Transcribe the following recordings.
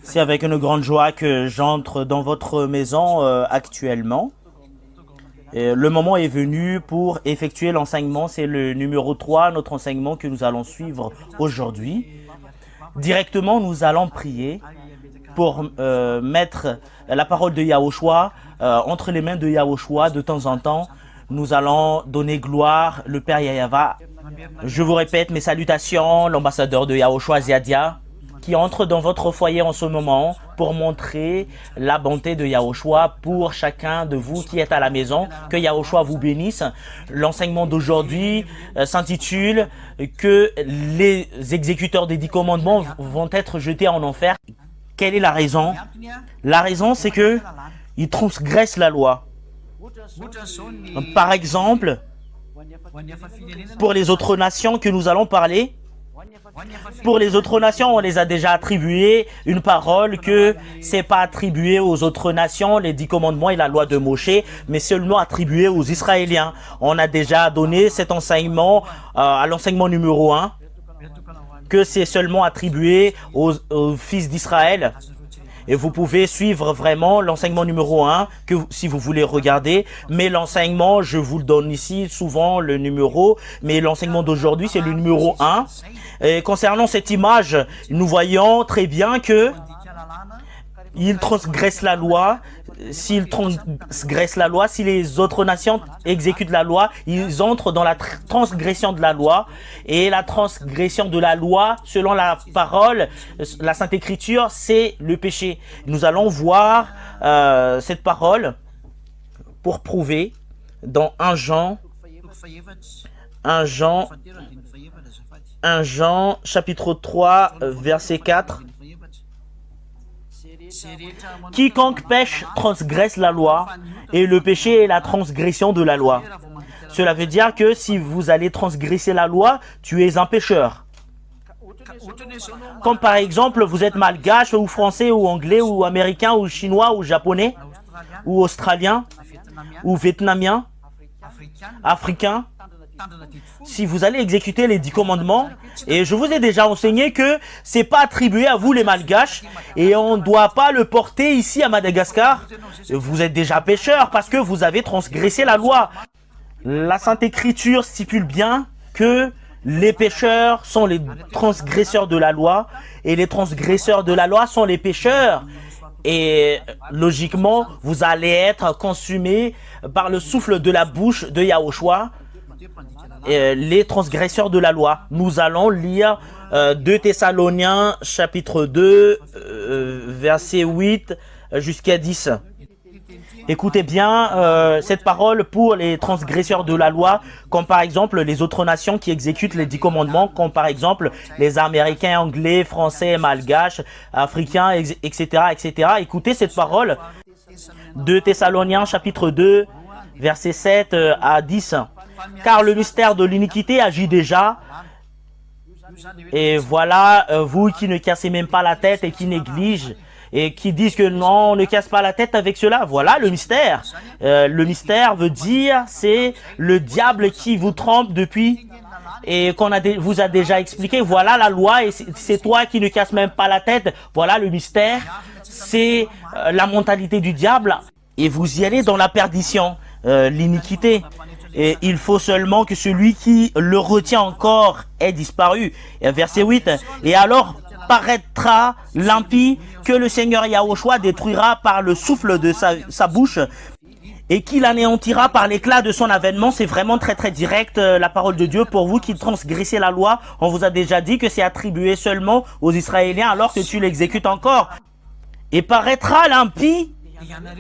C'est avec une grande joie que j'entre dans votre maison actuellement. Et le moment est venu pour effectuer l'enseignement. C'est le numéro 3, notre enseignement que nous allons suivre aujourd'hui. Directement, nous allons prier pour mettre la parole de Yahushua entre les mains de Yahushua. De temps en temps, nous allons donner gloire, le Père Yahava. Je vous répète mes salutations, l'ambassadeur de Yahushua Ziadia, qui entre dans votre foyer en ce moment pour montrer la bonté de Yahushua pour chacun de vous qui êtes à la maison. Que Yahushua vous bénisse. L'enseignement d'aujourd'hui s'intitule « Que les exécuteurs des 10 commandements vont être jetés en enfer ». Quelle est la raison? La raison, c'est que ils transgressent la loi. Par exemple, pour les autres nations que nous allons parler, pour les autres nations, on les a déjà attribué une parole que c'est pas attribué aux autres nations, les 10 commandements et la loi de Moshe, mais seulement attribué aux Israéliens. On a déjà donné cet enseignement à l'enseignement numéro 1, que c'est seulement attribué aux fils d'Israël. Et vous pouvez suivre vraiment l'enseignement numéro 1, que si vous voulez regarder. Mais l'enseignement, je vous le donne ici, souvent le numéro. Mais l'enseignement d'aujourd'hui, c'est le numéro 1. Et concernant cette image, nous voyons très bien que ils transgressent la loi. S'ils transgressent la loi, si les autres nations exécutent la loi, ils entrent dans la transgression de la loi. Et la transgression de la loi, selon la parole, la Sainte Écriture, c'est le péché. Nous allons voir cette parole pour prouver dans 1 Jean chapitre 3, verset 4. Quiconque pêche transgresse la loi, et le péché est la transgression de la loi. Cela veut dire que si vous allez transgresser la loi, tu es un pécheur. Comme par exemple, vous êtes malgache, ou français, ou anglais, ou américain, ou chinois, ou japonais, ou australien, ou vietnamien, africain. Si vous allez exécuter les 10 commandements, et je vous ai déjà enseigné que c'est pas attribué à vous les malgaches, et on ne doit pas le porter ici à Madagascar, vous êtes déjà pécheur parce que vous avez transgressé la loi. La Sainte Écriture stipule bien que les pécheurs sont les transgresseurs de la loi, et les transgresseurs de la loi sont les pécheurs. Et logiquement, vous allez être consumés par le souffle de la bouche de Yahushua, les transgresseurs de la loi. Nous allons lire 2 Thessaloniens chapitre 2 verset 8 jusqu'à 10. Écoutez bien cette parole pour les transgresseurs de la loi, comme par exemple les autres nations qui exécutent les 10 commandements, comme par exemple les Américains, Anglais, Français, Malgaches, Africains, etc., etc. Écoutez cette parole. 2 Thessaloniens chapitre 2 verset 7 à 10. Car le mystère de l'iniquité agit déjà. Et voilà, vous qui ne cassez même pas la tête et qui négligez et qui disent que non, on ne casse pas la tête avec cela. Voilà le mystère. Le mystère veut dire, c'est le diable qui vous trompe depuis et qu'on vous a déjà expliqué. Voilà la loi et c'est toi qui ne casses même pas la tête. Voilà le mystère. C'est la mentalité du diable et vous y allez dans la perdition, l'iniquité. Et il faut seulement que celui qui le retient encore ait disparu. Et verset 8. Et alors paraîtra l'impie que le Seigneur Yahushua détruira par le souffle de sa bouche et qu'il anéantira par l'éclat de son avènement. C'est vraiment très très direct la parole de Dieu pour vous qui transgressez la loi. On vous a déjà dit que c'est attribué seulement aux Israéliens alors que tu l'exécutes encore. Et paraîtra l'impie.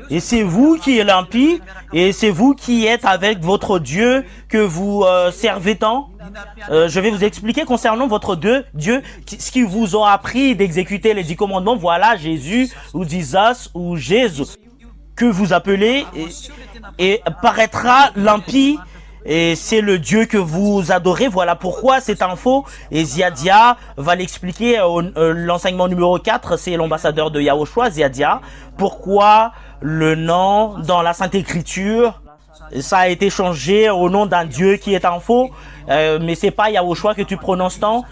Et c'est vous qui êtes l'impie, et c'est vous qui êtes avec votre Dieu que vous servez tant. Je vais vous expliquer concernant votre Dieu, ce qu'ils vous ont appris d'exécuter les 10 commandements. Voilà Jésus, ou Jesus, ou Jésus, que vous appelez, et paraîtra l'impie. Et c'est le Dieu que vous adorez. Voilà pourquoi c'est un faux. Et Ziadia va l'expliquer. L'enseignement numéro 4, c'est l'ambassadeur de Yahushua, Ziadia. Pourquoi le nom dans la Sainte Écriture, ça a été changé au nom d'un Dieu qui est un faux. Mais c'est pas Yahushua que tu prononces tant.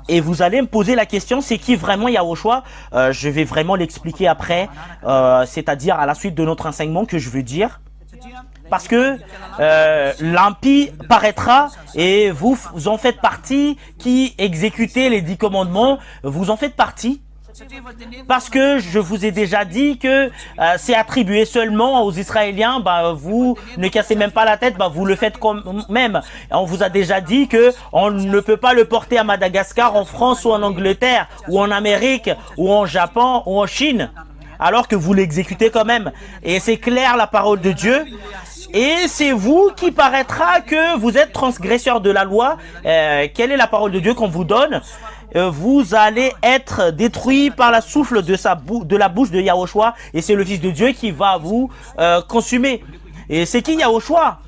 Et vous allez me poser la question, c'est qui vraiment Yahushua? Je vais vraiment l'expliquer après, c'est-à-dire à la suite de notre enseignement que je veux dire. Parce que l'impie paraîtra et vous en faites partie, qui exécutez les 10 commandements, vous en faites partie. Parce que je vous ai déjà dit que c'est attribué seulement aux Israéliens, vous ne cassez même pas la tête, vous le faites quand même. On vous a déjà dit que on ne peut pas le porter à Madagascar, en France ou en Angleterre, ou en Amérique, ou en Japon, ou en Chine, alors que vous l'exécutez quand même. Et c'est clair la parole de Dieu. Et c'est vous qui paraîtra que vous êtes transgresseur de la loi. Quelle est la parole de Dieu qu'on vous donne? Vous allez être détruit par la souffle de la bouche de Yahushua, et c'est le Fils de Dieu qui va vous consumer. Et c'est qui Yahushua?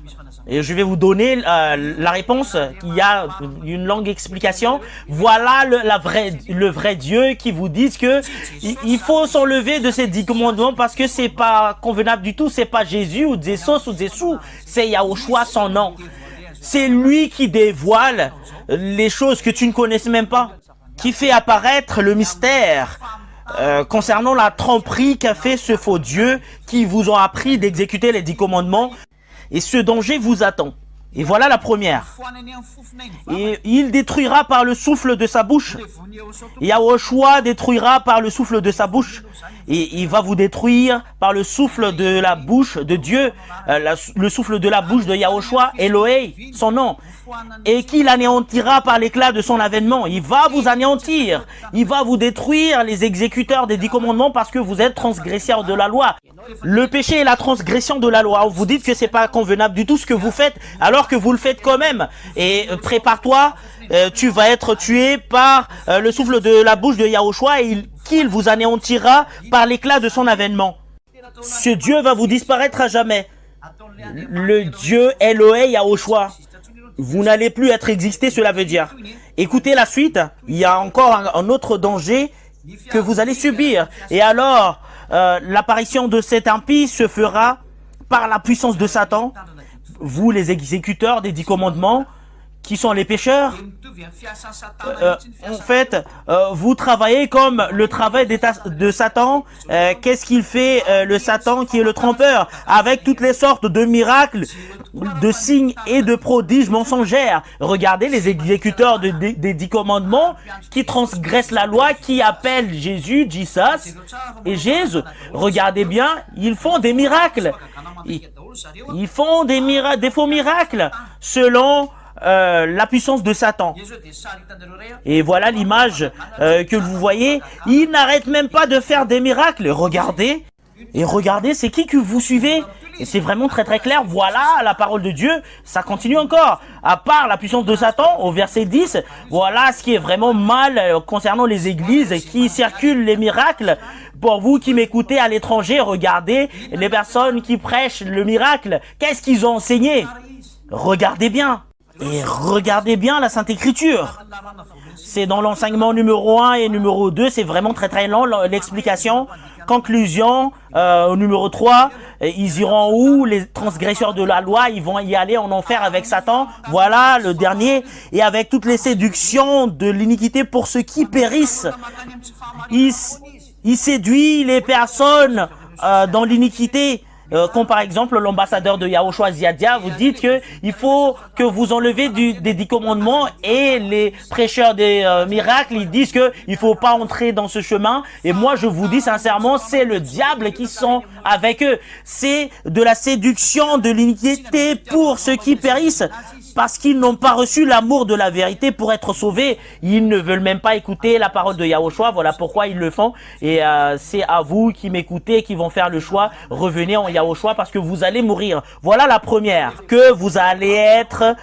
Et je vais vous donner la réponse. Il y a une longue explication. Voilà le vrai Dieu qui vous dit que il faut s'enlever de ces 10 commandements parce que c'est pas convenable du tout. C'est pas Jésus ou Zesos ou Zessou. C'est Yahushua son nom. C'est lui qui dévoile les choses que tu ne connaissais même pas, qui fait apparaître le mystère concernant la tromperie qu'a fait ce faux Dieu qui vous ont appris d'exécuter les 10 commandements. Et ce danger vous attend. Et voilà la première. Et il détruira par le souffle de sa bouche. Yahushua détruira par le souffle de sa bouche. Et il va vous détruire par le souffle de la bouche de Dieu. Le souffle de la bouche de Yahushua, Elohei, son nom. Et qu'il anéantira par l'éclat de son avènement. Il va vous anéantir. Il va vous détruire, les exécuteurs des 10 commandements, parce que vous êtes transgresseurs de la loi. Le péché est la transgression de la loi. Vous dites que c'est pas convenable du tout ce que vous faites, alors que vous le faites quand même. Et prépare-toi, tu vas être tué par le souffle de la bouche de Yahushua, et qu'il vous anéantira par l'éclat de son avènement. Ce Dieu va vous disparaître à jamais. Le Dieu Elohei Yahushua. Vous n'allez plus être existé, cela veut dire. Écoutez la suite, il y a encore un autre danger que vous allez subir. Et alors, l'apparition de cet impie se fera par la puissance de Satan. Vous, les exécuteurs des 10 commandements, qui sont les pécheurs, en fait, vous travaillez comme le travail de Satan. Qu'est-ce qu'il fait, le Satan qui est le trompeur, avec toutes les sortes de miracles, de signes et de prodiges mensongères? Regardez les exécuteurs des 10 commandements qui transgressent la loi, qui appellent Jésus, Jesus et Jésus. Regardez bien, ils font des miracles. Ils font des faux miracles selon la puissance de Satan. Et voilà l'image que vous voyez. Il n'arrête même pas de faire des miracles. Regardez. Et regardez, c'est qui que vous suivez. Et c'est vraiment très très clair. Voilà la parole de Dieu. Ça continue encore. À part la puissance de Satan, au verset 10, voilà ce qui est vraiment mal concernant les églises qui circulent les miracles. Pour vous qui m'écoutez à l'étranger, regardez les personnes qui prêchent le miracle. Qu'est-ce qu'ils ont enseigné? Regardez bien. Et regardez bien la Sainte Écriture. C'est dans l'enseignement numéro 1 et numéro 2, c'est vraiment très très long l'explication. Conclusion, au numéro 3, ils iront où? Les transgresseurs de la loi, ils vont y aller en enfer avec Satan. Voilà le dernier. Et avec toutes les séductions de l'iniquité pour ceux qui périssent. Il séduit les personnes dans l'iniquité. Comme par exemple l'ambassadeur de Yahushua Ziadia, vous dites que il faut que vous enlevez des 10 commandements, et les prêcheurs des miracles, ils disent que il faut pas entrer dans ce chemin. Et moi je vous dis sincèrement, c'est le diable qui sont avec eux. C'est de la séduction de l'iniquité pour ceux qui périssent, parce qu'ils n'ont pas reçu l'amour de la vérité pour être sauvés. Ils ne veulent même pas écouter la parole de Yahushua. Voilà pourquoi ils le font. Et c'est à vous qui m'écoutez, qui vont faire le choix. Revenez en Yahushua parce que vous allez mourir. Voilà la première. Que vous allez être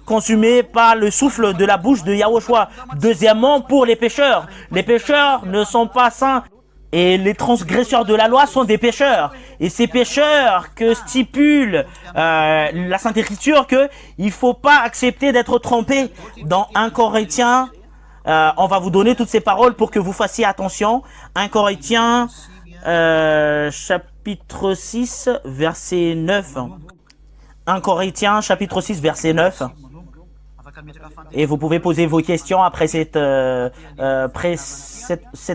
consumé par le souffle de la bouche de Yahushua. Deuxièmement, pour les pécheurs. Les pécheurs ne sont pas saints. Et les transgresseurs de la loi sont des pécheurs. Et ces pécheurs que stipule la Sainte Écriture, que il faut pas accepter d'être trompé. Dans 1 Corinthiens, on va vous donner toutes ces paroles pour que vous fassiez attention. 1 Corinthiens, chapitre 6, verset 9. 1 Corinthiens, chapitre 6, verset 9. Et vous pouvez poser vos questions après cet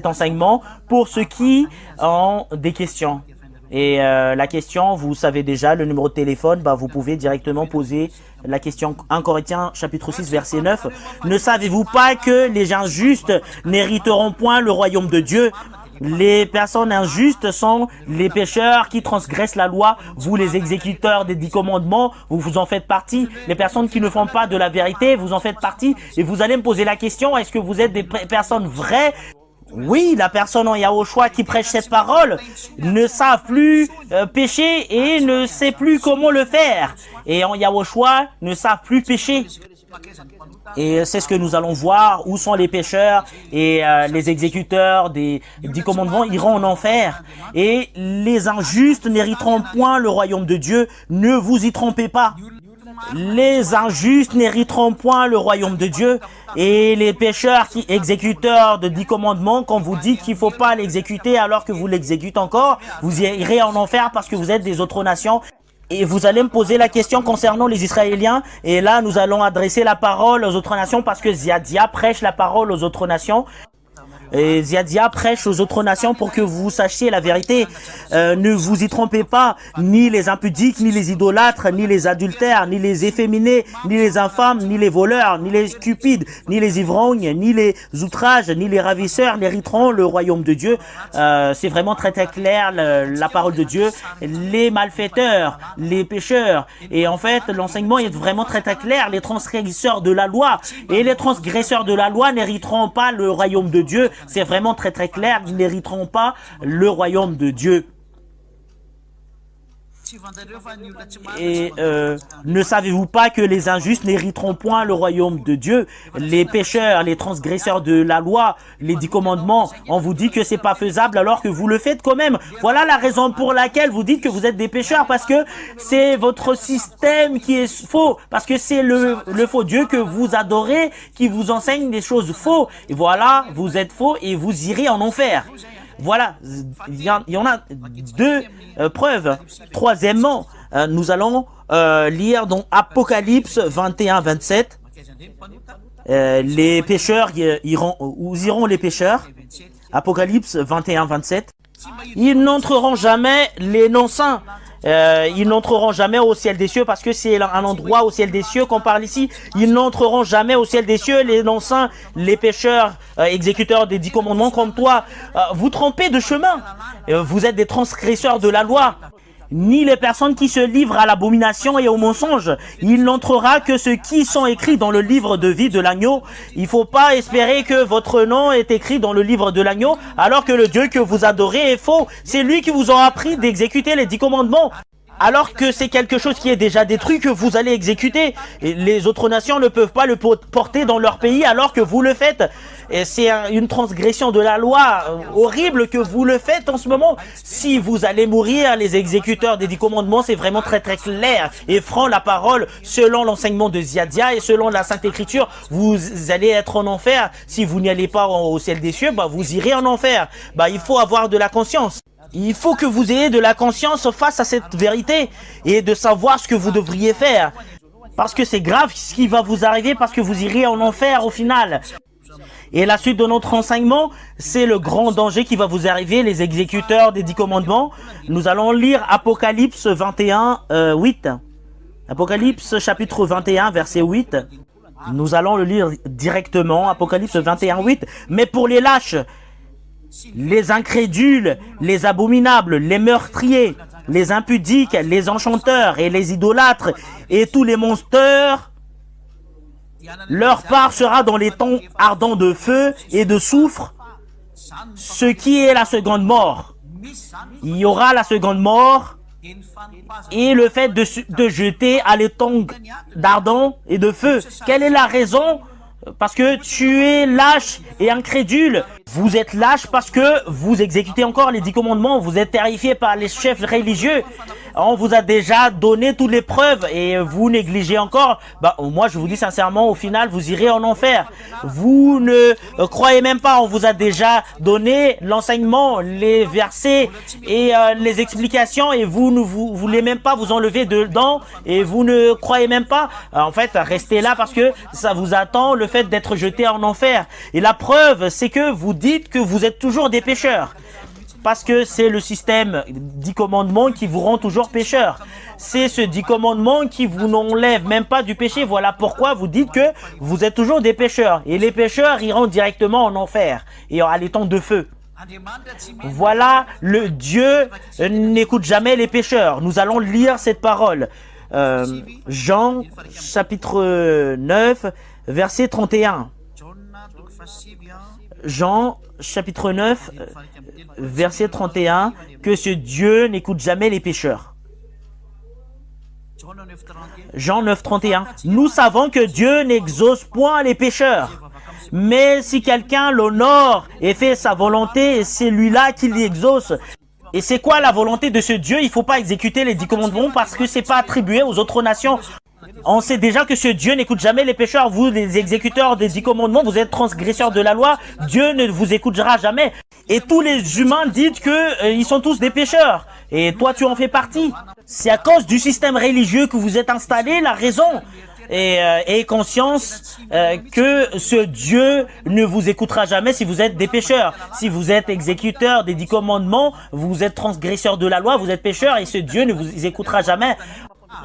enseignement pour ceux qui ont des questions. Et la question, vous savez déjà, le numéro de téléphone, vous pouvez directement poser la question. 1 Corinthiens chapitre 6 verset 9. Ne savez-vous pas que les injustes n'hériteront point le royaume de Dieu? Les personnes injustes sont les pécheurs qui transgressent la loi. Vous, les exécuteurs des 10 commandements, vous en faites partie. Les personnes qui ne font pas de la vérité, vous en faites partie. Et vous allez me poser la question, est-ce que vous êtes des personnes vraies? Oui, la personne en Yahushua qui prêche cette parole ne savent plus pécher et ne sait plus comment le faire. Et en Yahushua ne savent plus pécher. Et c'est ce que nous allons voir, où sont les pécheurs et les exécuteurs des 10 commandements iront en enfer. Et les injustes n'hériteront point le royaume de Dieu, ne vous y trompez pas. Les injustes n'hériteront point le royaume de Dieu. Et les pécheurs qui exécuteurs de 10 commandements, quand vous dites qu'il ne faut pas l'exécuter alors que vous l'exécutez encore, vous irez en enfer parce que vous êtes des autres nations. Et vous allez me poser la question concernant les Israéliens. Et là, nous allons adresser la parole aux autres nations parce que Ziadia prêche la parole aux autres nations. Et Ziadia prêche aux autres nations pour que vous sachiez la vérité. Ne vous y trompez pas, ni les impudiques, ni les idolâtres, ni les adultères, ni les efféminés, ni les infâmes, ni les voleurs, ni les cupides, ni les ivrognes, ni les outrages, ni les ravisseurs n'hériteront le royaume de Dieu. C'est vraiment très très clair la parole de Dieu. Les malfaiteurs, les pécheurs, et en fait l'enseignement est vraiment très très clair. Les transgresseurs de la loi et les transgresseurs de la loi n'hériteront pas le royaume de Dieu. C'est vraiment très très clair, ils n'hériteront pas le royaume de Dieu. Et ne savez-vous pas que les injustes n'hériteront point le royaume de Dieu? Les pécheurs, les transgresseurs de la loi, les 10 commandements, on vous dit que c'est pas faisable alors que vous le faites quand même. Voilà la raison pour laquelle vous dites que vous êtes des pécheurs, parce que c'est votre système qui est faux, parce que c'est le faux Dieu que vous adorez qui vous enseigne des choses faux. Et voilà, vous êtes faux et vous irez en enfer. Voilà, il y en a 2 preuves. Troisièmement, nous allons lire dans Apocalypse 21-27. Les pécheurs où iront les pécheurs. Apocalypse 21-27. Ils n'entreront jamais, les non-saints. Ils n'entreront jamais au ciel des cieux, parce que c'est un endroit au ciel des cieux qu'on parle ici. Ils n'entreront jamais au ciel des cieux, les non-saints, les pécheurs, exécuteurs des 10 commandements comme toi. Vous trompez de chemin. Vous êtes des transgresseurs de la loi. Ni les personnes qui se livrent à l'abomination et au mensonge. Il n'entrera que ceux qui sont écrits dans le livre de vie de l'agneau. Il ne faut pas espérer que votre nom est écrit dans le livre de l'agneau, alors que le Dieu que vous adorez est faux. C'est lui qui vous a appris d'exécuter les 10 commandements, alors que c'est quelque chose qui est déjà détruit que vous allez exécuter. Et les autres nations ne peuvent pas le porter dans leur pays alors que vous le faites. Et c'est une transgression de la loi horrible que vous le faites en ce moment. Si vous allez mourir, les exécuteurs des 10 commandements, c'est vraiment très très clair et franc la parole. Selon l'enseignement de Ziadia et selon la Sainte Écriture, vous allez être en enfer. Si vous n'y allez pas au ciel des cieux, vous irez en enfer. Il faut avoir de la conscience. Il faut que vous ayez de la conscience face à cette vérité et de savoir ce que vous devriez faire. Parce que c'est grave ce qui va vous arriver, parce que vous irez en enfer au final. Et la suite de notre enseignement, c'est le grand danger qui va vous arriver, les exécuteurs des 10 commandements. Nous allons lire Apocalypse 21, 8. Apocalypse chapitre 21, verset 8. Nous allons le lire directement, Apocalypse 21, 8. Mais pour les lâches, les incrédules, les abominables, les meurtriers, les impudiques, les enchanteurs et les idolâtres et tous les monsters, leur part sera dans les temps ardents de feu et de soufre, ce qui est la seconde mort. Il y aura la seconde mort et le fait de jeter à l'étang d'ardent et de feu. Quelle est la raison? Parce que tu es lâche et incrédule. Vous êtes lâche parce que vous exécutez encore les 10 commandements. Vous êtes terrifié par les chefs religieux. On vous a déjà donné toutes les preuves et vous négligez encore. Bah, moi, je vous dis sincèrement, au final, vous irez en enfer. Vous ne croyez même pas. On vous a déjà donné l'enseignement, les versets et les explications et vous ne voulez même pas vous enlever dedans et vous ne croyez même pas. En fait, restez là parce que ça vous attend le fait d'être jeté en enfer. Et la preuve, c'est que vous dites que vous êtes toujours des pécheurs. Parce que c'est le système 10 commandements qui vous rend toujours pécheurs. C'est ce 10 commandements qui vous n'enlève même pas du péché. Voilà pourquoi vous dites que vous êtes toujours des pécheurs. Et les pécheurs iront directement en enfer et à l'étang de feu. Voilà, le Dieu n'écoute jamais les pécheurs. Nous allons lire cette parole. Jean chapitre 9, verset 31. Jean chapitre 9, verset 31, que ce Dieu n'écoute jamais les pécheurs. Jean 9, 31. Nous savons que Dieu n'exauce point les pécheurs. Mais si quelqu'un l'honore et fait sa volonté, c'est lui-là qui l'exauce. Et c'est quoi la volonté de ce Dieu? Il ne faut pas exécuter les 10 commandements parce que c'est pas attribué aux autres nations. On sait déjà que ce Dieu n'écoute jamais les pécheurs. Vous, les exécuteurs des 10 commandements, vous êtes transgresseurs de la loi. Dieu ne vous écoutera jamais. Et tous les humains disent que ils sont tous des pécheurs. Et toi, tu en fais partie. C'est à cause du système religieux que vous êtes installé, la raison. Et conscience que ce Dieu ne vous écoutera jamais si vous êtes des pécheurs. Si vous êtes exécuteurs des 10 commandements, vous êtes transgresseurs de la loi, vous êtes pécheurs et ce Dieu ne vous écoutera jamais.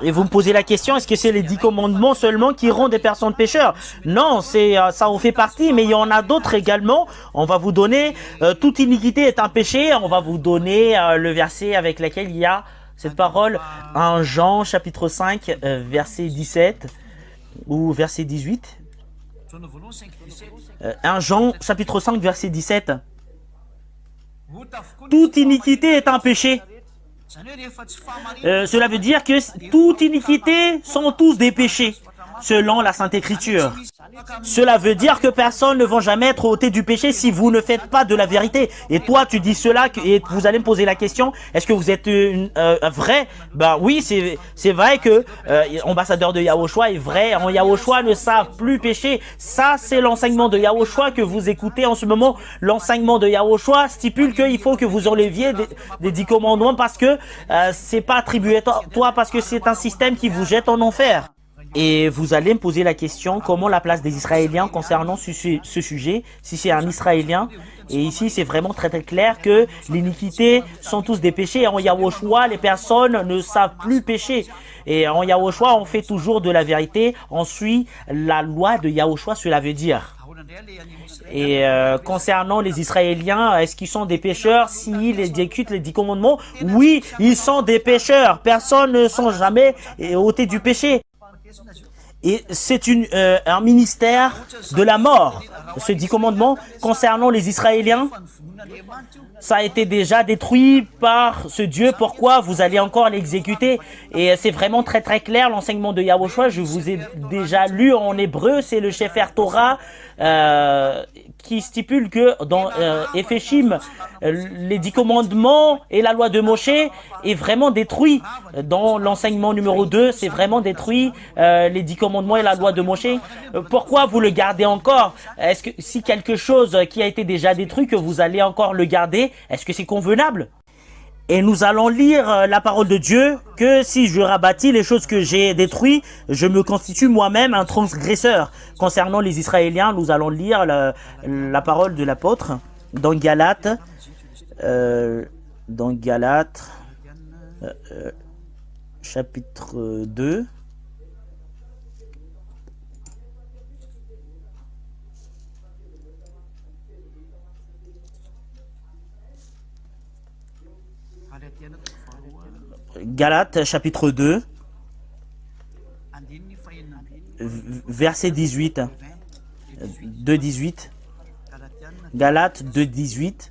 Et vous me posez la question, est-ce que c'est les 10 commandements seulement qui rendent des personnes pécheurs? Non, ça en fait partie, mais il y en a d'autres également. On va vous donner, toute iniquité est un péché. On va vous donner le verset avec lequel il y a cette parole. 1 Jean chapitre 5, verset 17 ou verset 18. 1 Jean chapitre 5, verset 17. Toute iniquité est un péché. Cela veut dire que toute iniquité sont tous des péchés, selon la Sainte Écriture. Cela veut dire que personne ne va jamais être ôté du péché si vous ne faites pas de la vérité. Et toi, tu dis cela et vous allez me poser la question, est-ce que vous êtes vrai? Ben oui, c'est vrai que ambassadeur de Yahushua est vrai. En Yahushua ne savent plus pécher. Ça, c'est l'enseignement de Yahushua que vous écoutez en ce moment. L'enseignement de Yahushua stipule qu'il faut que vous enleviez des 10 commandements parce que c'est pas attribué à toi, parce que c'est un système qui vous jette en enfer. Et vous allez me poser la question, comment la place des Israéliens concernant ce sujet, si c'est un Israélien. Et ici, c'est vraiment très très clair que l'iniquité sont tous des péchés. En Yahushua, les personnes ne savent plus pécher. Et en Yahushua, on fait toujours de la vérité. On suit la loi de Yahushua, cela veut dire. Et concernant les Israéliens, est-ce qu'ils sont des pécheurs s'ils exécutent les 10 commandements? Oui, ils sont des pécheurs. Personne ne sont jamais ôtés du péché. Et c'est un ministère de la mort. Ce 10 commandements concernant les Israéliens, ça a été déjà détruit par ce Dieu. Pourquoi vous allez encore l'exécuter? Et c'est vraiment très très clair l'enseignement de Yahushua. Je vous ai déjà lu en hébreu, c'est le Sefer Torah qui stipule que dans Épheshim, les 10 commandements et la loi de Moshe est vraiment détruit. Dans l'enseignement numéro 2, c'est vraiment détruit les 10 commandements et la loi de Moshe. Pourquoi vous le gardez encore? Est-ce que si quelque chose qui a été déjà détruit, que vous allez encore le garder, est-ce que c'est convenable? Et nous allons lire la parole de Dieu, que si je rabâtis les choses que j'ai détruites, je me constitue moi-même un transgresseur. Concernant les Israéliens, nous allons lire la parole de l'apôtre dans Galates, chapitre 2. Galates chapitre 2, verset 18. 2,18. Galates 2,18.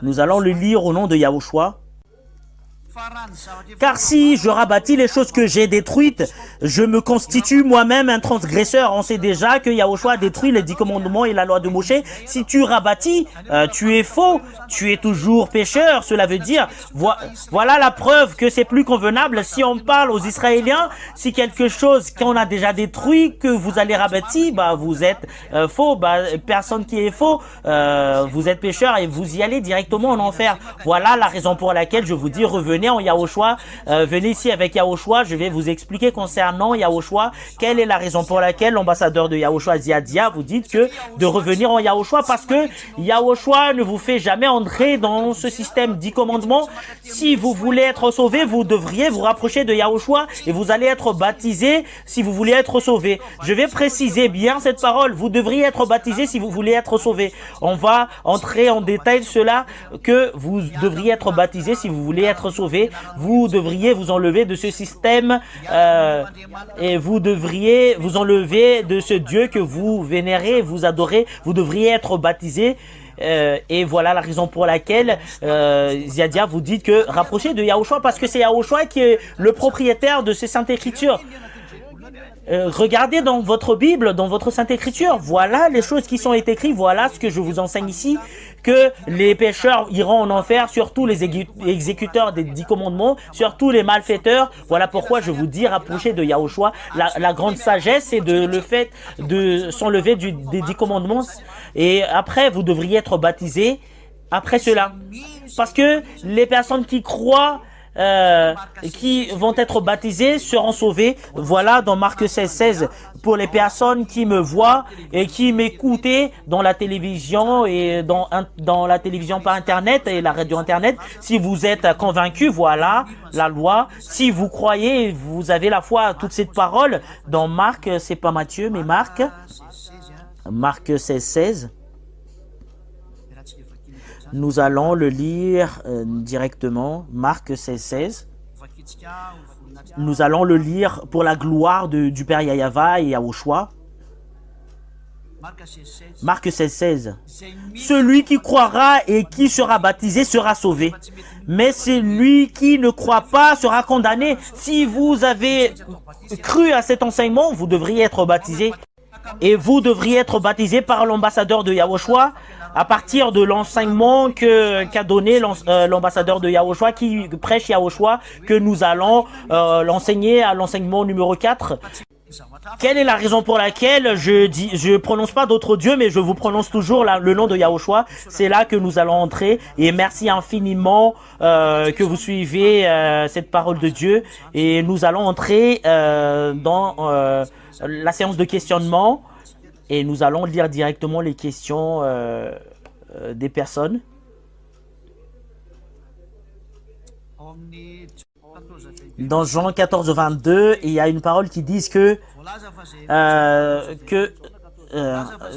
Nous allons le lire au nom de Yahushua. Car si je rabâtis les choses que j'ai détruites, je me constitue moi-même un transgresseur. On sait déjà que Yahushua a détruit les 10 commandements et la loi de Moshe. Si tu rabâtis, tu es faux, tu es toujours pécheur. Cela veut dire, voilà la preuve que c'est plus convenable si on parle aux Israéliens, si quelque chose qu'on a déjà détruit, que vous allez rabâtir, bah vous êtes faux, bah personne qui est faux, vous êtes pécheur et vous y allez directement en enfer. Voilà la raison pour laquelle je vous dis, revenez en Yahushua, venez ici avec Yahushua, je vais vous expliquer concernant Yahushua, quelle est la raison pour laquelle l'ambassadeur de Yahushua Ziadia vous dit que de revenir en Yahushua, parce que Yahushua ne vous fait jamais entrer dans ce système 10 commandements. Si vous voulez être sauvé, vous devriez vous rapprocher de Yahushua et vous allez être baptisé si vous voulez être sauvé. Je vais préciser bien cette parole, vous devriez être baptisé si vous voulez être sauvé. On va entrer en détail cela, que vous devriez être baptisé si vous voulez être sauvé. Vous devriez vous enlever de ce système et vous devriez vous enlever de ce Dieu que vous vénérez, vous adorez. Vous devriez être baptisé. Et voilà la raison pour laquelle Ziadia vous dit que rapprochez de Yahushua, parce que c'est Yahushua qui est le propriétaire de ces saintes écritures. Regardez dans votre Bible, dans votre Sainte Écriture, voilà les choses qui sont écrites, voilà ce que je vous enseigne ici, que les pécheurs iront en enfer, surtout les exécuteurs des 10 commandements, surtout les malfaiteurs. Voilà pourquoi je vous dis, rapprochez de Yahushua. La grande sagesse, c'est le fait de s'enlever des 10 commandements, et après vous devriez être baptisés après cela. Parce que les personnes qui croient, qui vont être baptisés seront sauvés. Voilà dans Marc 16:16, pour les personnes qui me voient et qui m'écoutent dans la télévision et dans la télévision par internet et la radio internet. Si vous êtes convaincus, voilà la loi. Si vous croyez, vous avez la foi à toute cette parole. Dans Marc, c'est pas Matthieu mais Marc 16:16. Nous allons le lire directement, Marc 16:16. Nous allons le lire pour la gloire du Père Yahava et Yahushua. Marc 16:16. Celui qui croira et qui sera baptisé sera sauvé, mais celui qui ne croit pas sera condamné. Si vous avez cru à cet enseignement, vous devriez être baptisé. Et vous devriez être baptisé par l'ambassadeur de Yahushua, à partir de l'enseignement qu'a donné l'ambassadeur de Yahushua, qui prêche Yahushua, que nous allons l'enseigner à l'enseignement numéro 4. Quelle est la raison pour laquelle je prononce pas d'autres dieux, mais je vous prononce toujours le nom de Yahushua? C'est là que nous allons entrer, et merci infiniment que vous suivez cette parole de Dieu, et nous allons entrer dans la séance de questionnement, et nous allons lire directement les questions des personnes. Dans Jean 14:22, il y a une parole qui dit que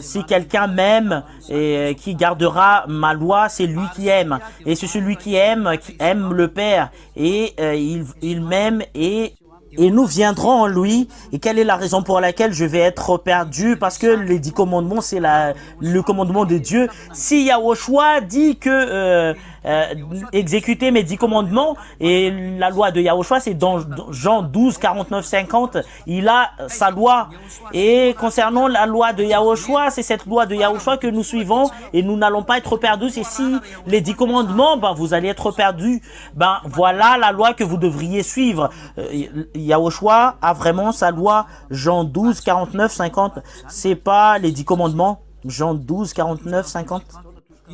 si quelqu'un m'aime et qui gardera ma loi, c'est lui qui aime. Et c'est celui qui aime le Père. Et il m'aime et nous viendrons en lui. Et quelle est la raison pour laquelle je vais être perdu? Parce que les 10 commandements, c'est le commandement de Dieu. Si Yahushua dit que exécuter mes 10 commandements, et la loi de Yahushua, c'est dans Jean 12, 49, 50, il a sa loi. Et concernant la loi de Yahushua, c'est cette loi de Yahushua que nous suivons, et nous n'allons pas être perdus. Et si les 10 commandements, vous allez être perdus. Voilà la loi que vous devriez suivre. Yahushua a vraiment sa loi. Jean 12, 49, 50. C'est pas les 10 commandements. Jean 12, 49, 50.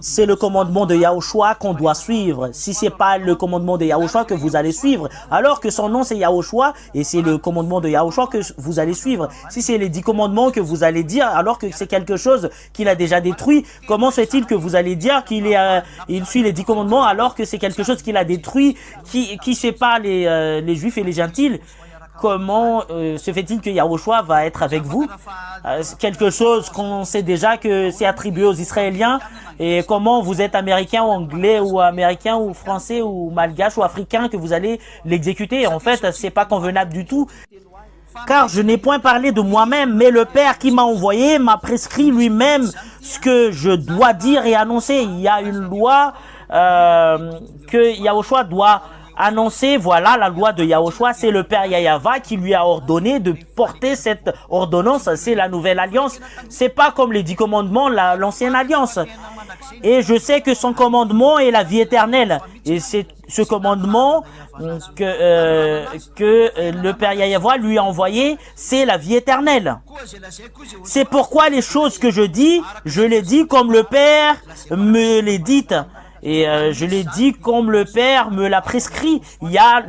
C'est le commandement de Yahushua qu'on doit suivre. Si c'est pas le commandement de Yahushua que vous allez suivre, alors que son nom c'est Yahushua, et c'est le commandement de Yahushua que vous allez suivre. Si c'est les 10 commandements que vous allez dire, alors que c'est quelque chose qu'il a déjà détruit, comment se fait-il que vous allez dire il suit les 10 commandements alors que c'est quelque chose qu'il a détruit, qui sépare les juifs et les gentils? Comment se fait-il que Yahushua va être avec vous? Quelque chose qu'on sait déjà que c'est attribué aux Israéliens. Et comment vous êtes américain ou anglais ou américain ou français ou malgache ou africain que vous allez l'exécuter? En fait, c'est pas convenable du tout. Car je n'ai point parlé de moi-même, mais le Père qui m'a envoyé m'a prescrit lui-même ce que je dois dire et annoncer. Il y a une loi que Yahushua doit annoncer, voilà la loi de Yahushua, c'est le Père Yahava qui lui a ordonné de porter cette ordonnance, c'est la nouvelle alliance. C'est pas comme les 10 commandements, l'ancienne alliance. Et je sais que son commandement est la vie éternelle. Et c'est ce commandement que le Père Yahava lui a envoyé, c'est la vie éternelle. C'est pourquoi les choses que je les dis comme le Père me les dit. Et je l'ai dit comme le Père me l'a prescrit. Il y a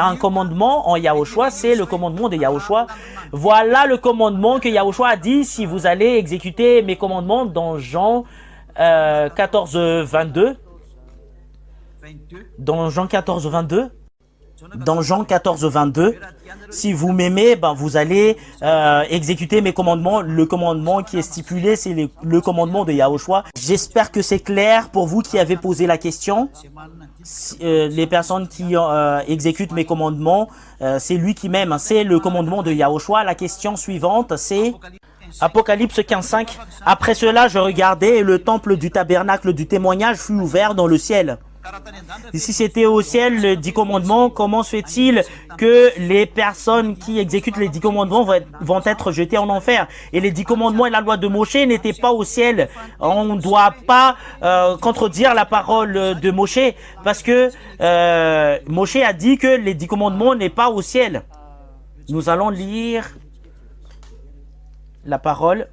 un commandement en Yahushua, c'est le commandement de Yahushua. Voilà le commandement que Yahushua a dit, si vous allez exécuter mes commandements dans Jean 14, 22. Dans Jean 14, 22. Dans Jean 14, 22, si vous m'aimez, ben vous allez exécuter mes commandements. Le commandement qui est stipulé, c'est le commandement de Yahushua. J'espère que c'est clair pour vous qui avez posé la question. Les personnes qui exécutent mes commandements, c'est lui qui m'aime. C'est le commandement de Yahushua. La question suivante, c'est Apocalypse 15:5. Après cela, je regardais et le temple du tabernacle du témoignage fut ouvert dans le ciel. Et si c'était au ciel les 10 commandements, comment se fait-il que les personnes qui exécutent les 10 commandements vont être jetées en enfer? Et les 10 commandements et la loi de Moshe n'étaient pas au ciel. On ne doit pas contredire la parole de Moshe, parce que Moshe a dit que les 10 commandements n'est pas au ciel. Nous allons lire la parole.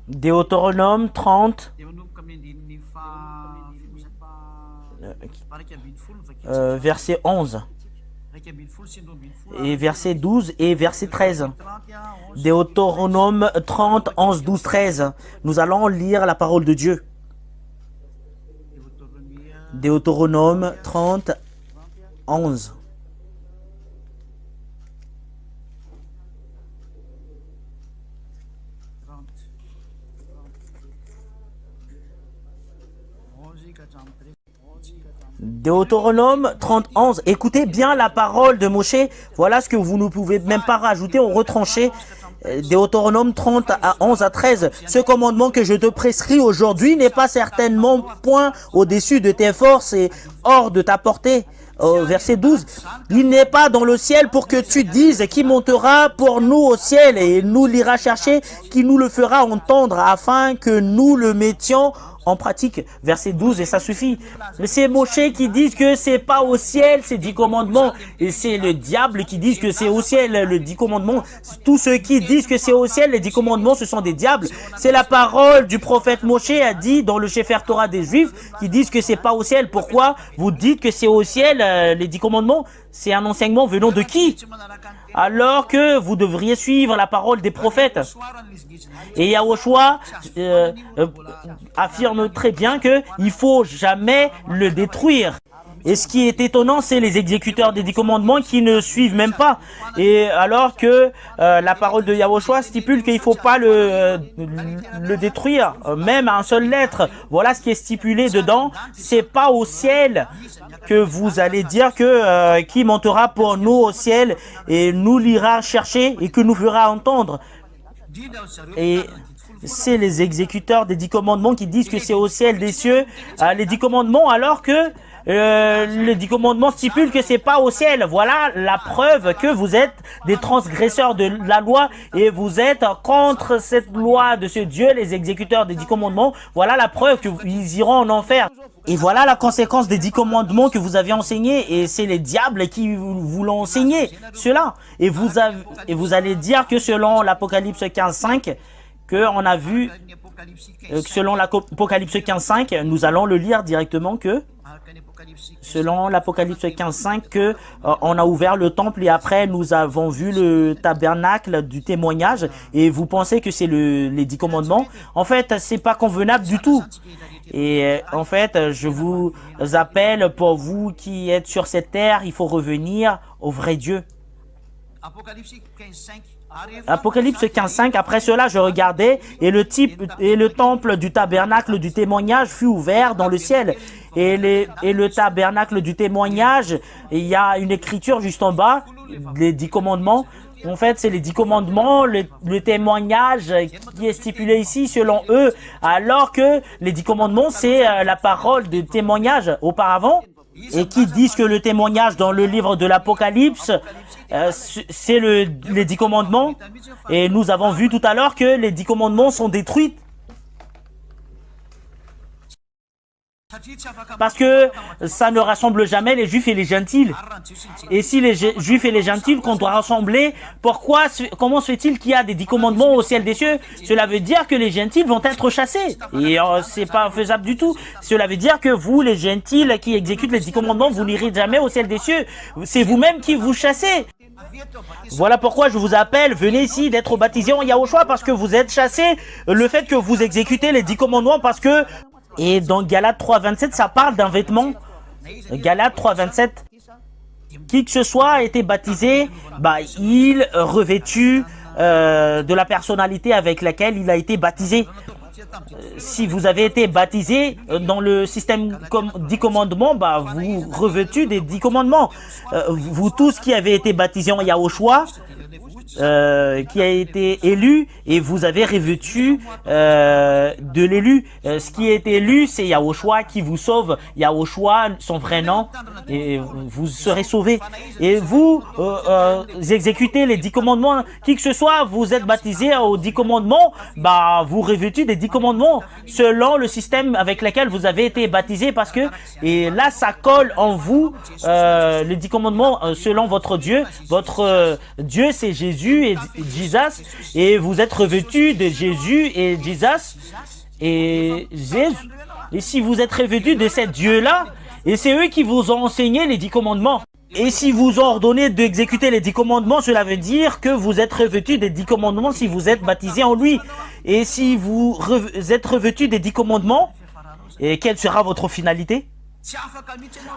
Deutéronome 30, verset 11, et verset 12 et verset 13. Deutéronome 30, 11, 12, 13. Nous allons lire la parole de Dieu. Deutéronome 30, 11. Deutéronome 30, 11. Écoutez bien la parole de Moshe. Voilà ce que vous ne pouvez même pas rajouter ou retrancher. Deutéronome 30 à 11 à 13. Ce commandement que je te prescris aujourd'hui n'est pas certainement point au-dessus de tes forces et hors de ta portée. Verset 12. Il n'est pas dans le ciel pour que tu dises qui montera pour nous au ciel et nous l'ira chercher, qui nous le fera entendre afin que nous le mettions en pratique. Verset 12, et ça suffit. Mais c'est Moshe qui dit que c'est pas au ciel, ces 10 commandements. Et c'est le diable qui dit que c'est au ciel, le 10 commandements. Tous ceux qui disent que c'est au ciel, les 10 commandements, ce sont des diables. C'est la parole du prophète Moshe a dit dans le Sefer Torah des Juifs qui disent que c'est pas au ciel. Pourquoi vous dites que c'est au ciel, les 10 commandements? C'est un enseignement venant de qui? Alors que vous devriez suivre la parole des prophètes. Et Yahushua affirme très bien qu'il ne faut jamais le détruire. Et ce qui est étonnant, c'est les exécuteurs des 10 commandements qui ne suivent même pas. Et alors que la parole de Yahushua stipule qu'il ne faut pas le détruire, même à un seul lettre. Voilà ce qui est stipulé dedans. C'est pas au ciel que vous allez dire que qui montera pour nous au ciel et nous l'ira chercher et que nous fera entendre. Et c'est les exécuteurs des 10 commandements qui disent que c'est au ciel des cieux les 10 commandements, alors que les 10 commandements stipulent que c'est pas au ciel. Voilà la preuve que vous êtes des transgresseurs de la loi et vous êtes contre cette loi de ce Dieu, les exécuteurs des 10 commandements. Voilà la preuve qu'ils iront en enfer. Et voilà la conséquence des 10 commandements que vous avez enseignés. Et c'est les diables qui vous l'ont enseigné, cela. Et vous allez dire que selon l'Apocalypse 15.5, que on a vu, selon l'Apocalypse 15.5, nous allons le lire directement que selon l'Apocalypse 15.5, que on a ouvert le temple et après nous avons vu le tabernacle du témoignage et vous pensez que c'est les 10 commandements. En fait, c'est pas convenable du tout. Et en fait, je vous appelle, pour vous qui êtes sur cette terre, il faut revenir au vrai Dieu. Apocalypse 15:5. Après cela, je regardais et le temple du tabernacle du témoignage fut ouvert dans le ciel. Et le tabernacle du témoignage, il y a une écriture juste en bas, les 10 commandements. En fait, c'est les 10 commandements, le témoignage qui est stipulé ici selon eux, alors que les 10 commandements, c'est la parole de témoignage auparavant. Et qui disent que le témoignage dans le livre de l'Apocalypse, c'est les 10 commandements. Et nous avons vu tout à l'heure que les 10 commandements sont détruits. Parce que ça ne rassemble jamais les Juifs et les Gentiles. Et si les Juifs et les Gentiles qu'on doit rassembler, comment se fait-il qu'il y a des 10 commandements au ciel des cieux? Cela veut dire que les Gentiles vont être chassés. Et c'est pas faisable du tout. Cela veut dire que vous, les Gentiles qui exécutent les 10 commandements, vous n'irez jamais au ciel des cieux. C'est vous-même qui vous chassez. Voilà pourquoi je vous appelle, venez ici d'être baptisés en Yahushua parce que vous êtes chassés. Le fait que vous exécutez les 10 commandements parce que... Et dans Galates 3:27, ça parle d'un vêtement. Galates 3:27. Qui que ce soit a été baptisé, il revêtut de la personnalité avec laquelle il a été baptisé. Si vous avez été baptisé dans le système 10 commandements, vous revêtez des 10 commandements. Vous tous qui avez été baptisés en Yahushua, qui a été élu, et vous avez revêtu de l'élu. Ce qui est élu, c'est Yahushua qui vous sauve. Yahushua, son vrai nom, et vous serez sauvés. Et vous exécutez les 10 commandements. Qui que ce soit, vous êtes baptisé aux 10 commandements, vous revêtez des 10 commandements selon le système avec lequel vous avez été baptisé, parce que et là ça colle en vous les 10 commandements selon votre Dieu. Votre Dieu, c'est Jésus et Jesus, et vous êtes revêtus de Jésus et Jesus et Jésus. Et si vous êtes revêtus de cet Dieu-là, et c'est eux qui vous ont enseigné les 10 commandements. Et si vous ont ordonné d'exécuter les 10 commandements, cela veut dire que vous êtes revêtus des 10 commandements si vous êtes baptisé en lui. Et si vous êtes revêtus des 10 commandements, et quelle sera votre finalité?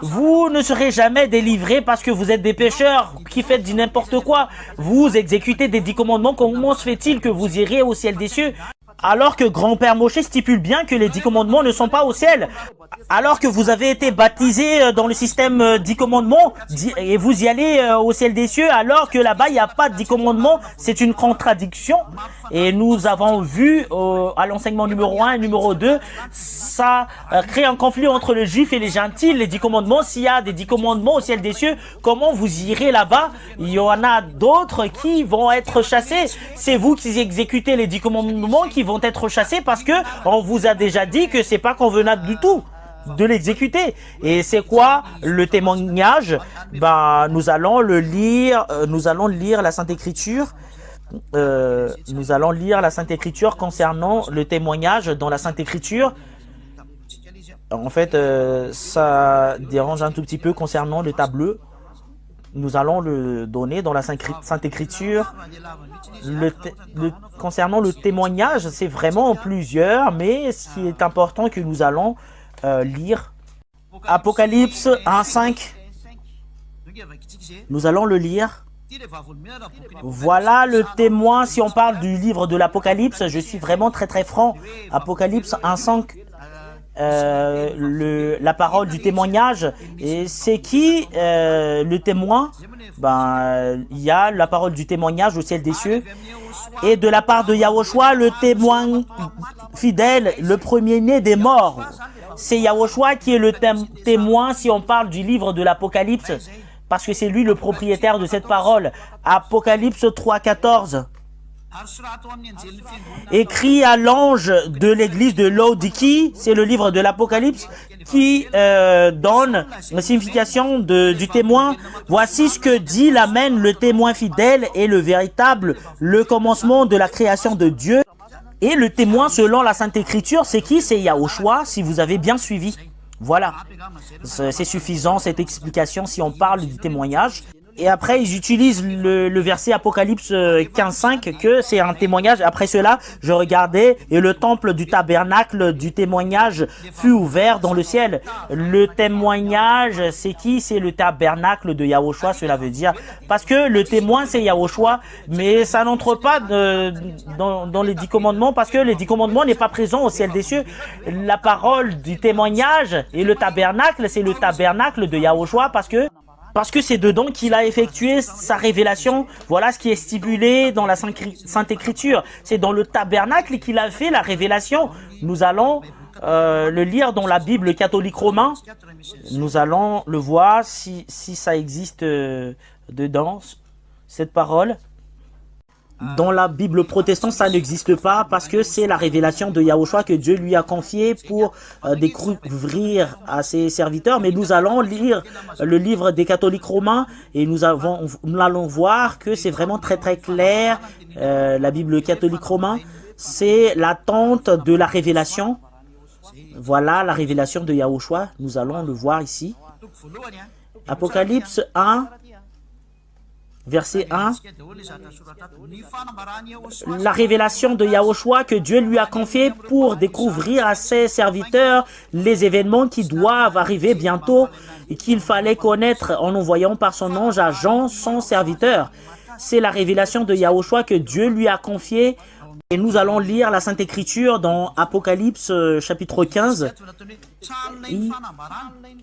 Vous ne serez jamais délivrés parce que vous êtes des pécheurs qui faites du n'importe quoi. Vous exécutez des 10 commandements. Comment se fait-il que vous irez au ciel des cieux? Alors que grand-père Moshe stipule bien que les 10 commandements ne sont pas au ciel. Alors que vous avez été baptisé dans le système 10 commandements et vous y allez au ciel des cieux, alors que là-bas il n'y a pas de 10 commandements, c'est une contradiction. Et nous avons vu à l'enseignement numéro 1 et numéro 2, ça crée un conflit entre les Juifs et les Gentiles. Les 10 commandements, s'il y a des 10 commandements au ciel des cieux, comment vous irez là-bas? Il y en a d'autres qui vont être chassés. C'est vous qui exécutez les 10 commandements qui vont être chassés parce que on vous a déjà dit que c'est pas convenable du tout de l'exécuter. Et c'est quoi le témoignage? Nous allons le lire, nous allons lire la Sainte Écriture. Nous allons lire la Sainte Écriture concernant le témoignage dans la Sainte Écriture. En fait, ça dérange un tout petit peu concernant le tableau. Nous allons le donner dans la Sainte Écriture. Concernant le témoignage, c'est vraiment plusieurs, mais ce qui est important que nous allons lire. Apocalypse 1:5. Nous allons le lire. Voilà le témoin. Si on parle du livre de l'Apocalypse, je suis vraiment très très franc. Apocalypse 1:5. La parole du témoignage. Et c'est qui le témoin? Il y a la parole du témoignage au ciel des cieux. Et de la part de Yahushua, le témoin fidèle, le premier-né des morts. C'est Yahushua qui est le témoin si on parle du livre de l'Apocalypse, parce que c'est lui le propriétaire de cette parole. Apocalypse 3:14. Écrit à l'ange de l'église de Laodicée, c'est le livre de l'Apocalypse qui donne la signification du témoin. Voici ce que dit l'Amen, le témoin fidèle et le véritable, le commencement de la création de Dieu. Et le témoin selon la Sainte Écriture, c'est qui? C'est Yahushua, si vous avez bien suivi. Voilà, c'est suffisant cette explication si on parle du témoignage. Et après, ils utilisent le verset Apocalypse 15:5 que c'est un témoignage. Après cela, je regardais et le temple du tabernacle du témoignage fut ouvert dans le ciel. Le témoignage, c'est qui? C'est le tabernacle de Yahushua, cela veut dire. Parce que le témoin, c'est Yahushua, mais ça n'entre pas dans les 10 commandements parce que les 10 commandements n'est pas présent au ciel des cieux. La parole du témoignage et le tabernacle, c'est le tabernacle de Yahushua parce que c'est dedans qu'il a effectué sa révélation. Voilà ce qui est stipulé dans la Sainte Écriture. C'est dans le tabernacle qu'il a fait la révélation. Nous allons le lire dans la Bible catholique romain. Nous allons le voir si ça existe dedans, cette parole. Dans la Bible protestante, ça n'existe pas parce que c'est la révélation de Yahushua que Dieu lui a confiée pour découvrir à ses serviteurs. Mais nous allons lire le livre des catholiques romains et nous allons voir que c'est vraiment très très clair. La Bible catholique romain, c'est l'attente de la révélation. Voilà la révélation de Yahushua. Nous allons le voir ici. Apocalypse 1. Verset 1, la révélation de Yahushua que Dieu lui a confiée pour découvrir à ses serviteurs les événements qui doivent arriver bientôt et qu'il fallait connaître en envoyant par son ange à Jean, son serviteur. C'est la révélation de Yahushua que Dieu lui a confiée. Et nous allons lire la Sainte Écriture dans Apocalypse chapitre 15.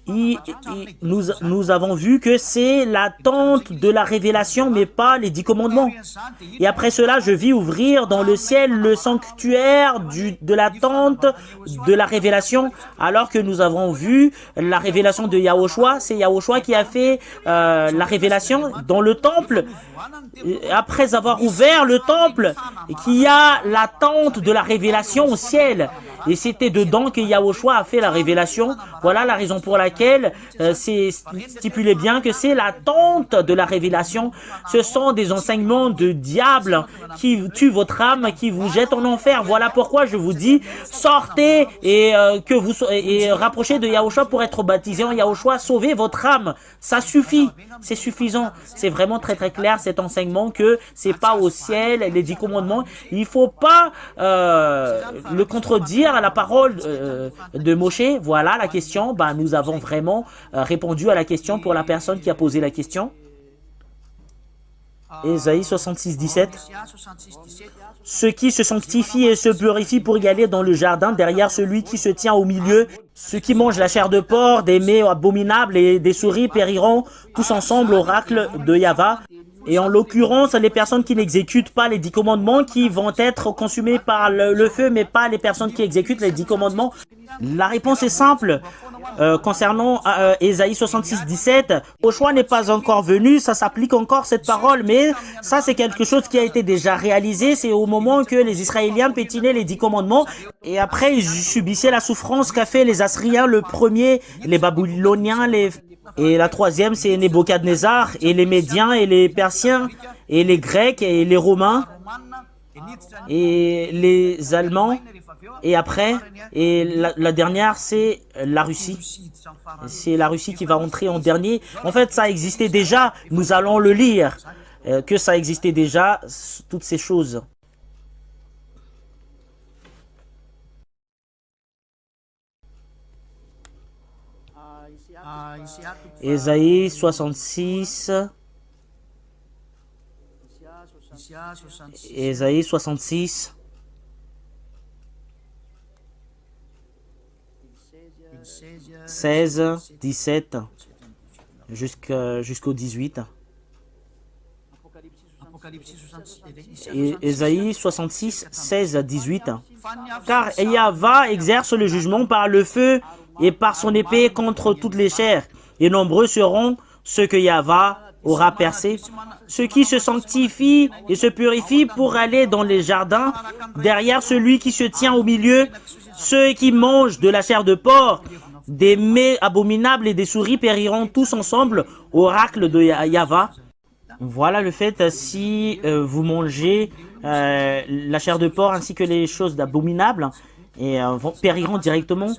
Nous avons vu que c'est l'attente de la révélation, mais pas les 10 commandements. Et après cela, je vis ouvrir dans le ciel le sanctuaire de l'attente de la révélation, alors que nous avons vu la révélation de Yahushua. C'est Yahushua qui a fait la révélation dans le temple. Après avoir ouvert le temple, qu'il y a l'attente de la révélation au ciel. Et c'était dedans que Yahushua a fait la révélation. Voilà la raison pour laquelle c'est stipulé bien que c'est l'attente de la révélation. Ce sont des enseignements de diable qui tuent votre âme, qui vous jettent en enfer. Voilà pourquoi je vous dis, sortez et rapprochez de Yahushua pour être baptisé en Yahushua. Sauvez votre âme. Ça suffit. C'est suffisant. C'est vraiment très très clair cet enseignement que c'est pas au ciel, les 10 commandements. Il faut pas le contredire à la parole de Moshe. Voilà la question. Nous avons vraiment répondu à la question pour la personne qui a posé la question. Ésaïe 66, 17. Ceux qui se sanctifient et se purifient pour y aller dans le jardin derrière celui qui se tient au milieu. Ceux qui mangent la chair de porc, des mets abominables et des souris périront tous ensemble au oracle de Yahva. Et en l'occurrence, les personnes qui n'exécutent pas les 10 commandements qui vont être consumées par le feu, mais pas les personnes qui exécutent les 10 commandements. La réponse est simple. Concernant Ésaïe 66, 17, Yahushua n'est pas encore venu, ça s'applique encore cette parole, mais ça c'est quelque chose qui a été déjà réalisé. C'est au moment que les Israéliens pétinaient les 10 commandements et après ils subissaient la souffrance qu'a fait les Assyriens, le premier, les Babyloniens, et la troisième c'est Nebuchadnezzar, et les Médiens et les Persiens et les Grecs et les Romains et les Allemands. Et après, la dernière, c'est la Russie. C'est la Russie qui va entrer en dernier. En fait, ça existait déjà. Nous allons le lire. Que ça existait déjà, toutes ces choses. Ésaïe 66. Ésaïe 66. 16, 17 jusqu'au 18. Et Ésaïe 66, 16 à 18. Car Yahva exerce le jugement par le feu et par son épée contre toutes les chairs. Et nombreux seront ceux que Yahva aura percés. Ceux qui se sanctifient et se purifient pour aller dans les jardins, derrière celui qui se tient au milieu. Ceux qui mangent de la chair de porc, des mets abominables et des souris périront tous ensemble, oracle de Yahva. Voilà le fait, si vous mangez la chair de porc ainsi que les choses d'abominables, et périront directement.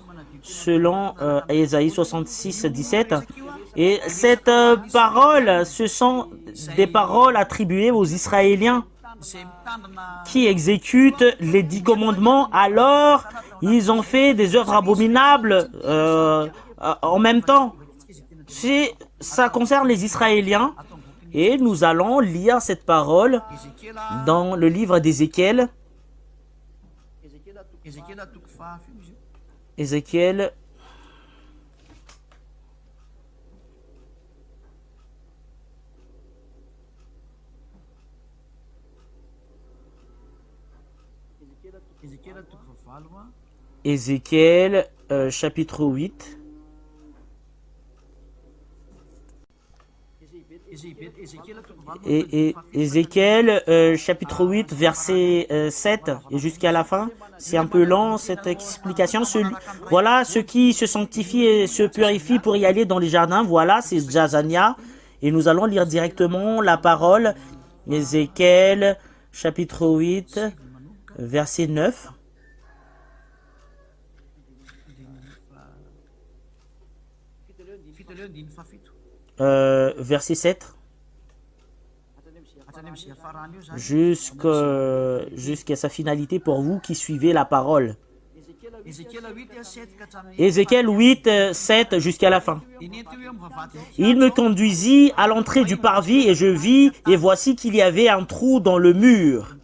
selon Ésaïe 66, 17. Et cette parole, ce sont des paroles attribuées aux Israéliens qui exécutent les 10 commandements. Alors, ils ont fait des œuvres abominables en même temps. Ça concerne les Israéliens. Et nous allons lire cette parole dans le livre d'Ézéchiel. Ézéchiel. Ézéchiel, chapitre 8. Et Ézéchiel, chapitre 8, verset 7, et jusqu'à la fin. C'est un peu lent, cette explication. Voilà, ceux qui se sanctifient et se purifient pour y aller dans les jardins, voilà, c'est Jazania. Et nous allons lire directement la parole. Ézéchiel, chapitre 8, verset 9. Verset 7 jusqu'à sa finalité pour vous qui suivez la parole. Ézéchiel 8, 7 jusqu'à la fin. Il me conduisit à l'entrée du parvis et je vis et voici qu'il y avait un trou dans le mur.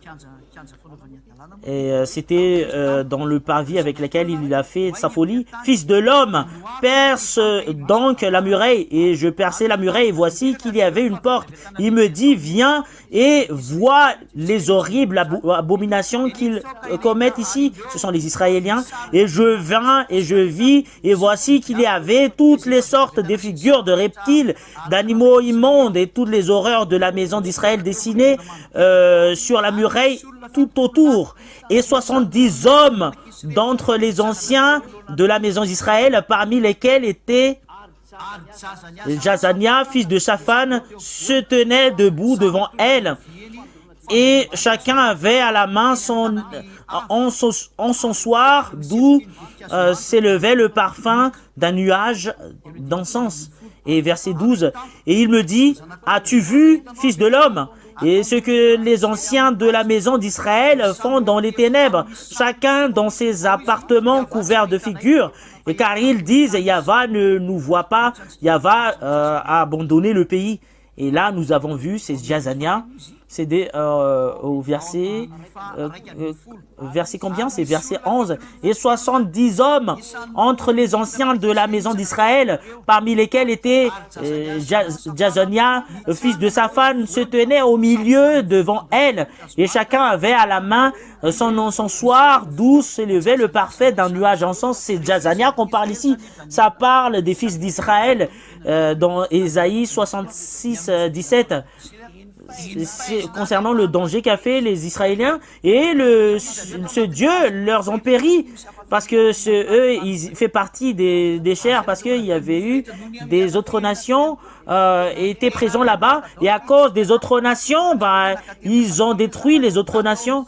Et c'était dans le parvis avec lequel il a fait sa folie. Fils de l'homme, perce donc la muraille. Et je perçai la muraille et voici qu'il y avait une porte. Il me dit, viens et vois les horribles abominations qu'ils commettent ici. Ce sont les Israéliens. Et je vins et je vis et voici qu'il y avait toutes les sortes de figures de reptiles, d'animaux immondes et toutes les horreurs de la maison d'Israël dessinées sur la muraille tout autour. Et 70 hommes d'entre les anciens de la maison d'Israël, parmi lesquels était Jazania, fils de Shaphan, se tenait debout devant elle. Et chacun avait à la main son encensoir d'où s'élevait le parfum d'un nuage d'encens. Et verset 12, et il me dit, as-tu vu, fils de l'homme, et ce que les anciens de la maison d'Israël font dans les ténèbres, chacun dans ses appartements couverts de figures, et car ils disent, Yahva ne nous voit pas, Yahva a abandonné le pays. Et là, nous avons vu, c'est Jazania, c'est au verset combien? C'est verset 11. Et 70 hommes entre les anciens de la maison d'Israël, parmi lesquels était Jazania, le fils de Shaphan, se tenait au milieu devant elle. Et chacun avait à la main son encensoir d'où s'élevait le parfait d'un nuage d'encens. C'est Jazania qu'on parle ici. Ça parle des fils d'Israël dans Ésaïe 66, 17. Concernant le danger qu'a fait les Israéliens et ce Dieu leur ont péri parce que eux ils fait partie des chers parce qu'il y avait eu des autres nations étaient présents là-bas et à cause des autres nations ils ont détruit les autres nations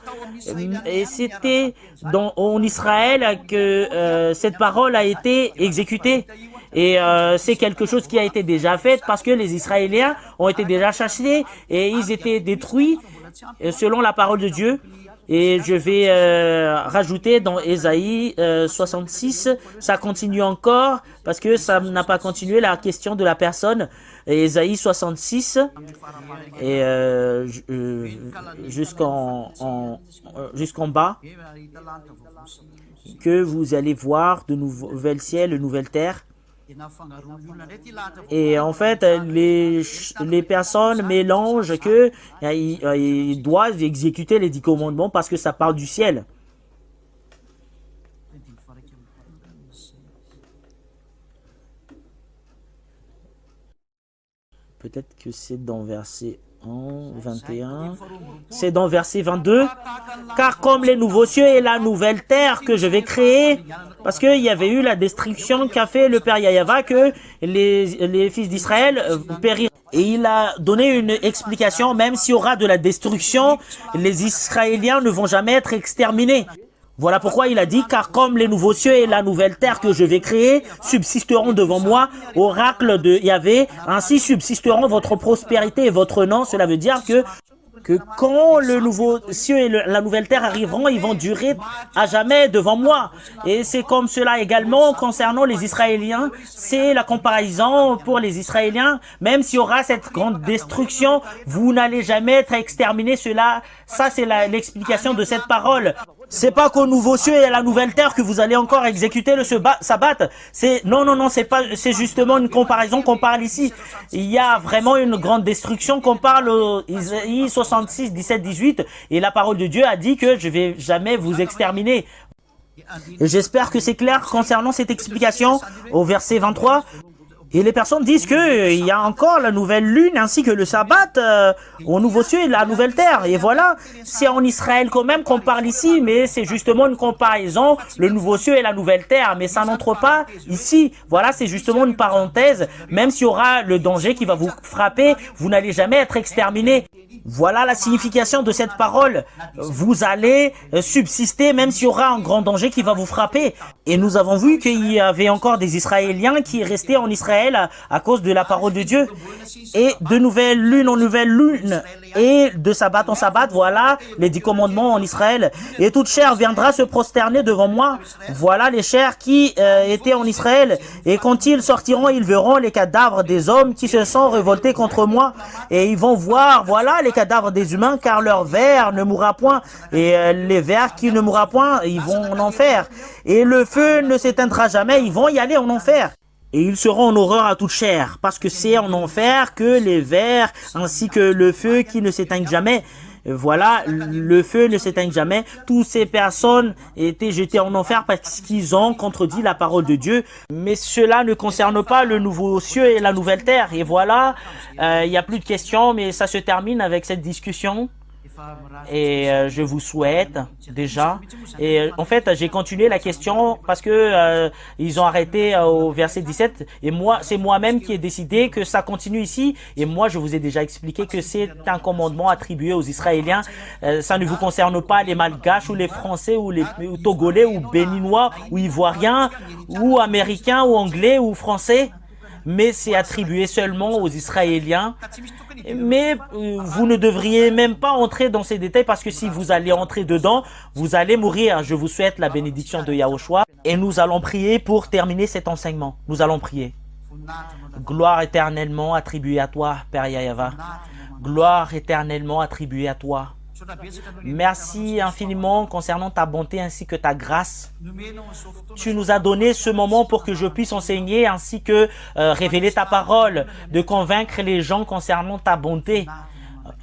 et c'était en Israël que cette parole a été exécutée. Et c'est quelque chose qui a été déjà fait parce que les Israéliens ont été déjà chassés et ils étaient détruits selon la parole de Dieu. Et je vais rajouter dans Ésaïe 66, ça continue encore parce que ça n'a pas continué la question de la personne. Ésaïe 66 et jusqu'en bas que vous allez voir de nouvelles ciels, de nouvelles terres. Et en fait, les personnes mélangent que ils doivent exécuter les 10 commandements parce que ça parle du ciel. Peut-être que c'est dans verset 21. C'est dans verset 22. Car comme les nouveaux cieux et la nouvelle terre que je vais créer, parce qu'il y avait eu la destruction qu'a fait le Père Yahva, que les fils d'Israël périront. Et il a donné une explication, même s'il y aura de la destruction, les Israéliens ne vont jamais être exterminés. Voilà pourquoi il a dit, car comme les nouveaux cieux et la nouvelle terre que je vais créer subsisteront devant moi, oracle de Yahvé, ainsi subsisteront votre prospérité et votre nom. Cela veut dire que quand le nouveau cieux et la nouvelle terre arriveront, ils vont durer à jamais devant moi. Et c'est comme cela également concernant les Israéliens. C'est la comparaison pour les Israéliens. Même s'il y aura cette grande destruction, vous n'allez jamais être exterminés. Ça c'est l'explication de cette parole. C'est pas qu'au nouveau cieux et à la nouvelle terre que vous allez encore exécuter le sabbat. Non, c'est justement une comparaison qu'on parle ici. Il y a vraiment une grande destruction qu'on parle au Isaïe 66, 17, 18. Et la parole de Dieu a dit que je vais jamais vous exterminer. Et j'espère que c'est clair concernant cette explication au verset 23. Et les personnes disent qu'il y a encore la nouvelle lune ainsi que le sabbat au nouveau cieux et la nouvelle terre. Et voilà, c'est en Israël quand même qu'on parle ici, mais c'est justement une comparaison, le nouveau cieux et la nouvelle terre. Mais ça n'entre pas ici. Voilà, c'est justement une parenthèse. Même s'il y aura le danger qui va vous frapper, vous n'allez jamais être exterminé. Voilà la signification de cette parole. Vous allez subsister même s'il y aura un grand danger qui va vous frapper. Et nous avons vu qu'il y avait encore des Israéliens qui restaient en Israël à cause de la parole de Dieu. Et de nouvelle lune en nouvelle lune et de sabbat en sabbat, voilà les 10 commandements en Israël. Et toute chair viendra se prosterner devant moi. Voilà les chairs qui étaient en Israël. Et quand ils sortiront, ils verront les cadavres des hommes qui se sont révoltés contre moi. Et ils vont voir, voilà les cadavres des humains, car leur ver ne mourra point. Et les vers qui ne mourra point, ils vont en enfer. Et le feu ne s'éteindra jamais, ils vont y aller en enfer. Et ils seront en horreur à toute chair, parce que c'est en enfer que les vers, ainsi que le feu qui ne s'éteignent jamais. Voilà, le feu ne s'éteigne jamais. Toutes ces personnes étaient jetées en enfer parce qu'ils ont contredit la parole de Dieu. Mais cela ne concerne pas le nouveau cieux et la nouvelle terre. Et voilà, il n'y a plus de questions, mais ça se termine avec cette discussion. Et je vous souhaite déjà. Et en fait, j'ai continué la question parce que ils ont arrêté au verset 17. Et moi, c'est moi-même qui ai décidé que ça continue ici. Et moi, je vous ai déjà expliqué que c'est un commandement attribué aux Israéliens. Ça ne vous concerne pas les Malgaches ou les Français ou les Togolais ou Béninois ou Ivoiriens ou Américains ou Anglais ou Français. Mais c'est attribué seulement aux Israéliens. Mais vous ne devriez même pas entrer dans ces détails parce que si vous allez entrer dedans, vous allez mourir. Je vous souhaite la bénédiction de Yahushua. Et nous allons prier pour terminer cet enseignement. Nous allons prier. Gloire éternellement attribuée à toi, Père Yahava. Gloire éternellement attribuée à toi. Merci infiniment concernant ta bonté ainsi que ta grâce. Tu nous as donné ce moment pour que je puisse enseigner ainsi que révéler ta parole, de convaincre les gens concernant ta bonté.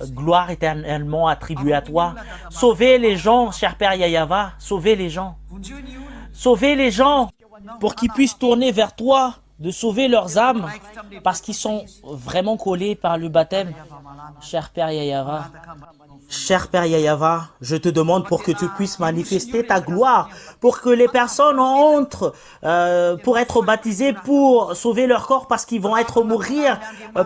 Gloire éternellement attribuée à toi. Sauvez les gens, cher Père Yahava, sauvez les gens. Sauvez les gens pour qu'ils puissent tourner vers toi, de sauver leurs âmes parce qu'ils sont vraiment collés par le baptême. Cher Père Yahava. Cher Père Yahava, je te demande pour que tu puisses manifester ta gloire, pour que les personnes entrent pour être baptisées, pour sauver leur corps, parce qu'ils vont être mourir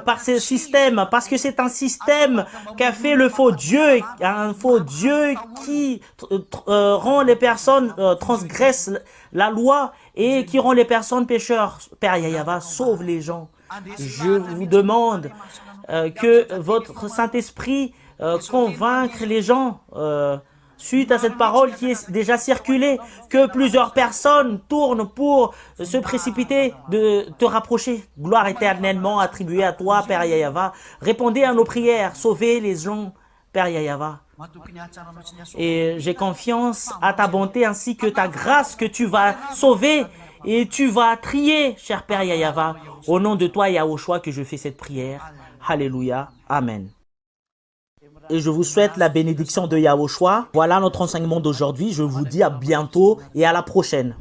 par ce système, parce que c'est un système qu'a fait le faux Dieu, un faux Dieu qui rend les personnes transgressent la loi et qui rend les personnes pécheurs. Père Yahava, sauve les gens. Je vous demande que votre Saint-Esprit convaincre les gens suite à cette parole qui est déjà circulée, que plusieurs personnes tournent pour se précipiter de te rapprocher. Gloire éternellement attribuée à toi, Père Yahava. Répondez à nos prières, sauvez les gens, Père Yahava. Et j'ai confiance à ta bonté ainsi que ta grâce que tu vas sauver et tu vas trier, cher Père Yahava. Au nom de toi, Yahushua, que je fais cette prière. Alléluia. Amen. Et je vous souhaite la bénédiction de Yahushua. Voilà notre enseignement d'aujourd'hui. Je vous dis à bientôt et à la prochaine.